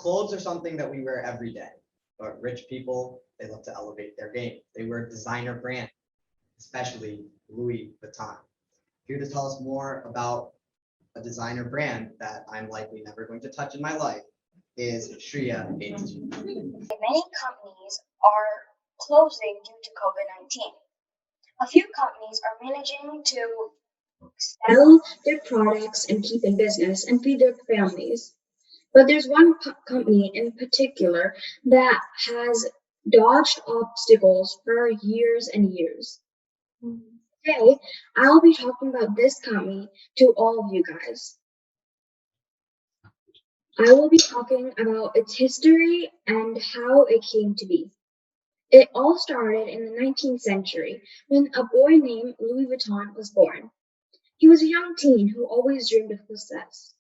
clothes are something that we wear every day, but rich people, they love to elevate their game. They wear designer brands, especially Louis Vuitton. Here to tell us more about a designer brand that I'm likely never going to touch in my life is Shreya Agency. Many companies are closing due to COVID-19. A few companies are managing to sell their products and keep in business and feed their families. But there's one company in particular that has dodged obstacles for years and years. Today, I'll be talking about this company to all of you guys. I will be talking about its history and how it came to be. It all started in the 19th century when a boy named Louis Vuitton was born. He was a young teen who always dreamed of success.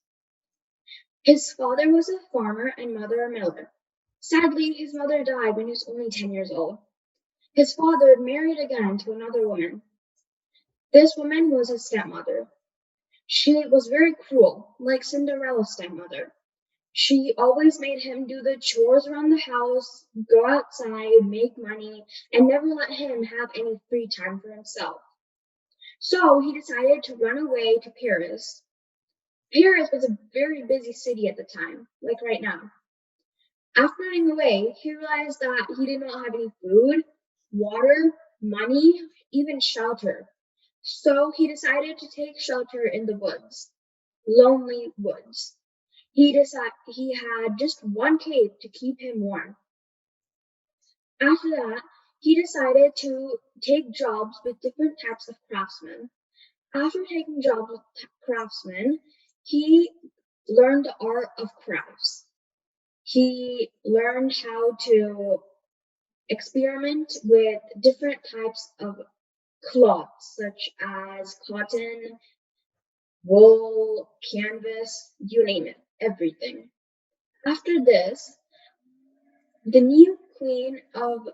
His father was a farmer and mother a miller. Sadly, his mother died when he was only 10 years old. His father married again to another woman. This woman was his stepmother. She was very cruel, like Cinderella's stepmother. She always made him do the chores around the house, go outside, make money, and never let him have any free time for himself. So he decided to run away to Paris. Paris was a very busy city at the time, like right now. After running away, he realized that he did not have any food, water, money, even shelter. So he decided to take shelter in the woods, lonely woods. He had just one cave to keep him warm. After that, he decided to take jobs with different types of craftsmen. After taking jobs with craftsmen, he learned the art of crafts. He learned how to experiment with different types of cloth, such as cotton, wool, canvas, you name it, everything. After this, the new queen of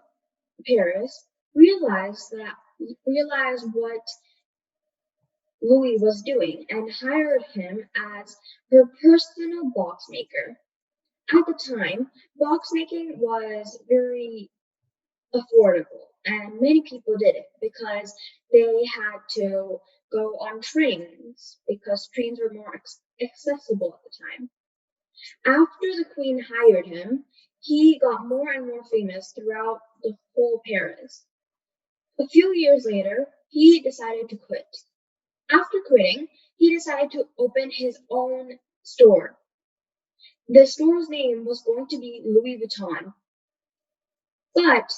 Paris realized what Louis was doing and hired him as her personal box maker. At the time, box making was very affordable, and many people did it because they had to go on trains because trains were more accessible at the time. After the queen hired him, he got more and more famous throughout the whole Paris. A few years later, he decided to quit. After quitting, he decided to open his own store. The store's name was going to be Louis Vuitton. But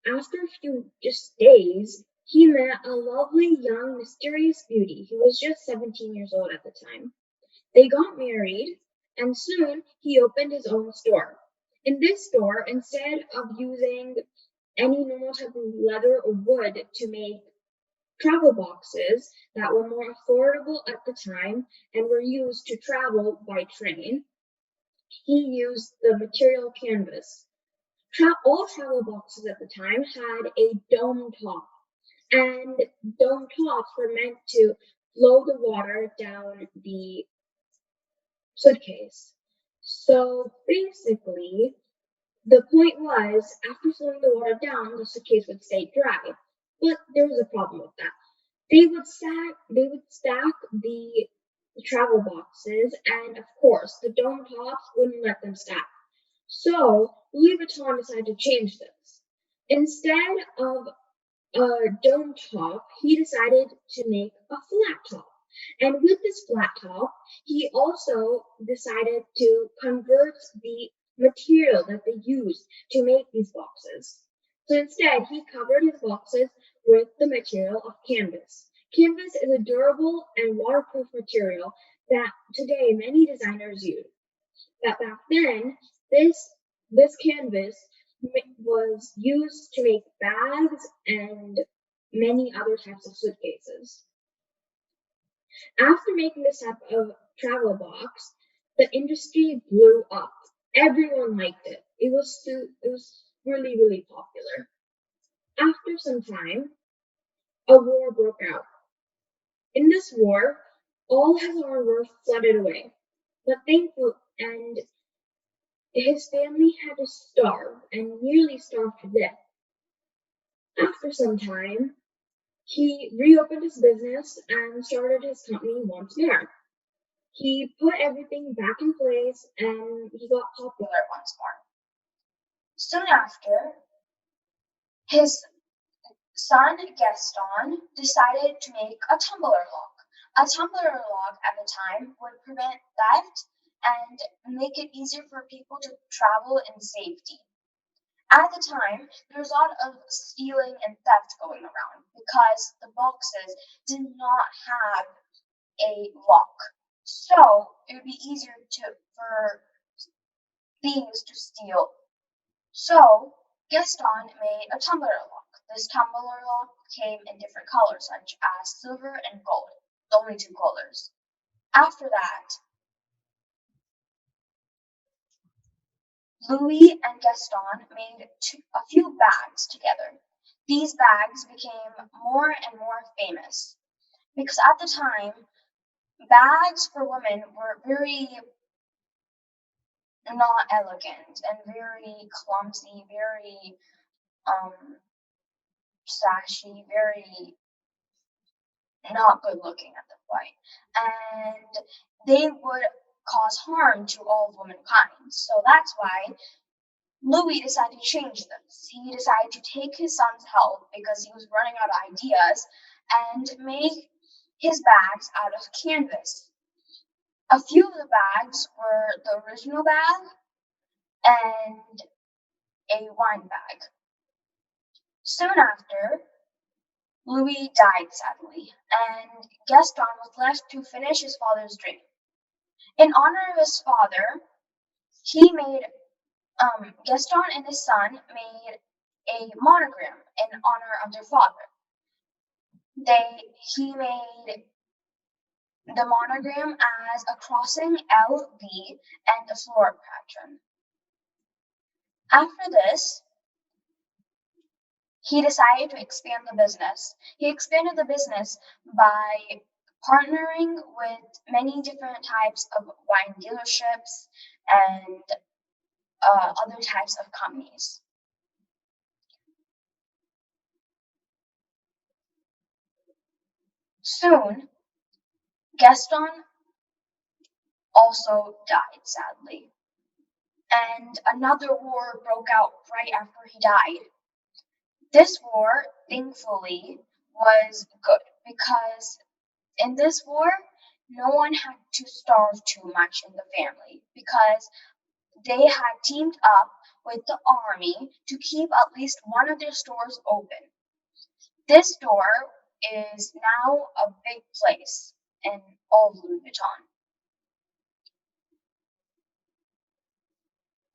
after a few just days, he met a lovely young mysterious beauty. He was just 17 years old at the time. They got married, and soon he opened his own store. In this store, instead of using any normal type of leather or wood to make travel boxes that were more affordable at the time and were used to travel by train, he used the material canvas. All travel boxes at the time had a dome top, and dome tops were meant to flow the water down the suitcase. So basically, the point was, after flowing the water down, the suitcase would stay dry. But there was a problem with that. They would stack the travel boxes, and of course, the dome tops wouldn't let them stack. So Louis Vuitton decided to change this. Instead of a dome top, he decided to make a flat top. And with this flat top, he also decided to convert the material that they used to make these boxes. So instead, he covered his boxes with the material of canvas. Canvas is a durable and waterproof material that today many designers use. But back then, this canvas was used to make bags and many other types of suitcases. After making this type of travel box, the industry blew up. Everyone liked it. It was really, really popular. After some time, a war broke out. In this war, all his hard work flooded away. But his family had to starve and nearly starved to death. After some time, he reopened his business and started his company once more. He put everything back in place and he got popular once more. Soon after, his son Gaston decided to make a tumbler lock. A tumbler lock at the time would prevent theft and make it easier for people to travel in safety. At the time, there was a lot of stealing and theft going around because the boxes did not have a lock. So it would be easier for thieves to steal. So Gaston made a tumbler lock. This tumbler lock came in different colors, such as silver and gold, the only two colors. After that, Louis and Gaston made a few bags together. These bags became more and more famous because at the time, bags for women were very not elegant and very clumsy, very sashy, very not good looking at the point. And they would cause harm to all of womankind. So that's why Louis decided to change this. He decided to take his son's help because he was running out of ideas and make his bags out of canvas. A few of the bags were the original bag and a wine bag. Soon after, Louis died sadly, and Gaston was left to finish his father's dream. In honor of his father, he made Gaston and his son made a monogram in honor of their father. He made the monogram as a crossing LV and a floral pattern. After this, he decided to expand the business. He expanded the business by partnering with many different types of wine dealerships and other types of companies. Soon, Gaston also died sadly, and another war broke out right after he died. This war, thankfully, was good because in this war, no one had to starve too much in the family because they had teamed up with the army to keep at least one of their stores open. This store is now a big place in all of Louis Vuitton.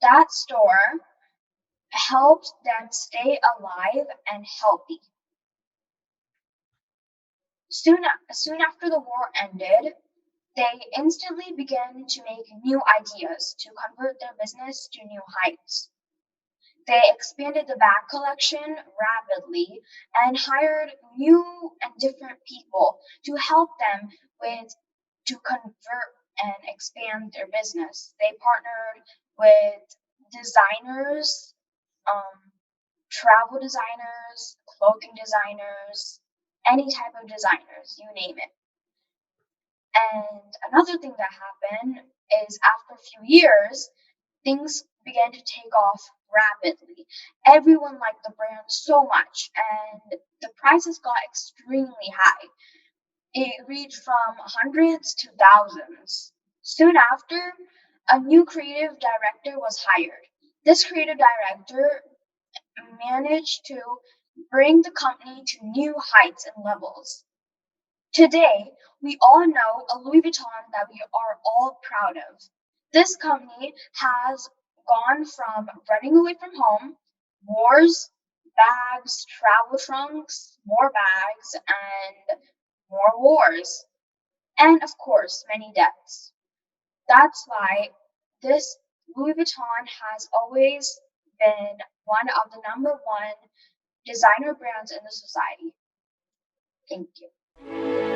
That store helped them stay alive and healthy. Soon after the war ended, they instantly began to make new ideas to convert their business to new heights. They expanded the bag collection rapidly and hired new and different people to help them to convert and expand their business. They partnered with designers, travel designers, clothing designers, any type of designers, you name it. And another thing that happened is after a few years, things began to take off rapidly. Everyone liked the brand so much, and the prices got extremely high. It reached from hundreds to thousands. Soon after, a new creative director was hired. This creative director managed to bring the company to new heights and levels. Today, we all know a Louis Vuitton that we are all proud of. This company has gone from running away from home, wars, bags, travel trunks, more bags, and more wars, and of course, many deaths. That's why this Louis Vuitton has always been one of the number one designer brands in the society. Thank you.